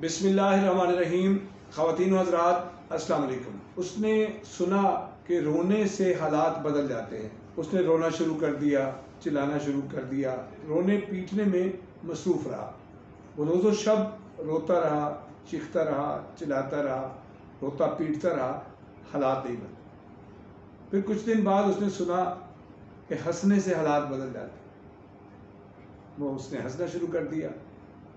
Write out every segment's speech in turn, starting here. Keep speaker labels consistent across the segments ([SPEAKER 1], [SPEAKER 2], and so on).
[SPEAKER 1] बिस्मिल्लाहिर्रहमानिर्रहीम। ख़वातीन व हज़रात अस्सलाम वालेकुम। उसने सुना कि रोने से हालात बदल जाते हैं। उसने रोना शुरू कर दिया, चिल्लाना शुरू कर दिया, रोने पीटने में मसरूफ़ रहा। वो रोज़ो शब रोता रहा, चीखता रहा, चिल्लाता रहा, रोता पीटता रहा, हालात नहीं बदले। फिर कुछ दिन बाद उसने सुना कि हंसने से हालात बदल जाते हैं। उसने हंसना शुरू कर दिया।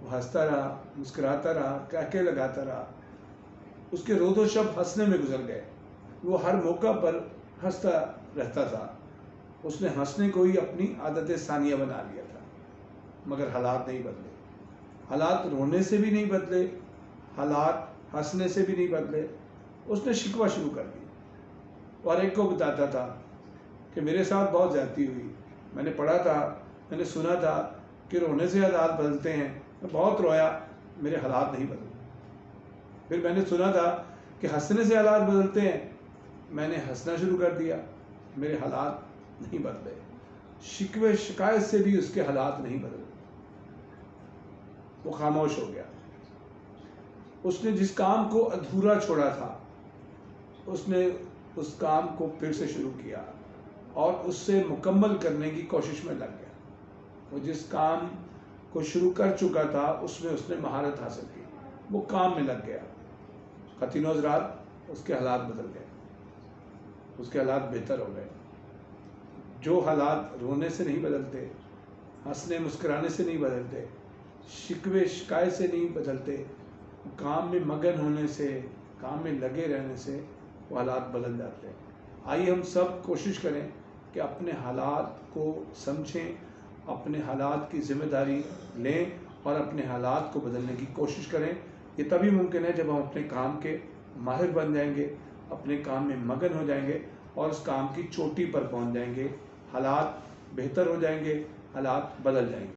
[SPEAKER 1] वो हंसता रहा, मुस्कुराता रहा, कहके लगाता रहा। उसके रोज़ो शब हंसने में गुजर गए। वो हर मौका पर हंसता रहता था। उसने हंसने को ही अपनी आदत सानिया बना लिया था। मगर हालात नहीं बदले। हालात रोने से भी नहीं बदले, हालात हंसने से भी नहीं बदले। उसने शिकवा शुरू कर दिया और एक को बताता था कि मेरे साथ बहुत ज़्यादती हुई। मैंने पढ़ा था, मैंने सुना था कि रोने से हालात बदलते हैं। मैं बहुत रोया, मेरे हालात नहीं बदले। फिर मैंने सुना था कि हंसने से हालात बदलते हैं। मैंने हंसना शुरू कर दिया, मेरे हालात नहीं बदले। शिकवे शिकायत से भी उसके हालात नहीं बदले। वो खामोश हो गया। उसने जिस काम को अधूरा छोड़ा था, उसने उस काम को फिर से शुरू किया और उससे मुकम्मल करने की कोशिश में लग गया। वो जिस काम को शुरू कर चुका था, उसमें उसने महारत हासिल की। वो काम में लग गया। ख़वातीन व हज़रात, उसके हालात बदल गए, उसके हालात बेहतर हो गए। जो हालात रोने से नहीं बदलते, हंसने मुस्कुराने से नहीं बदलते, शिकवे शिकायत से नहीं बदलते, काम में मगन होने से, काम में लगे रहने से वो हालात बदल जाते हैं। आइए हम सब कोशिश करें कि अपने हालात को समझें, अपने हालात की ज़िम्मेदारी लें और अपने हालात को बदलने की कोशिश करें। ये तभी मुमकिन है जब हम अपने काम के माहिर बन जाएंगे, अपने काम में मगन हो जाएंगे और उस काम की चोटी पर पहुंच जाएंगे। हालात बेहतर हो जाएंगे, हालात बदल जाएंगे।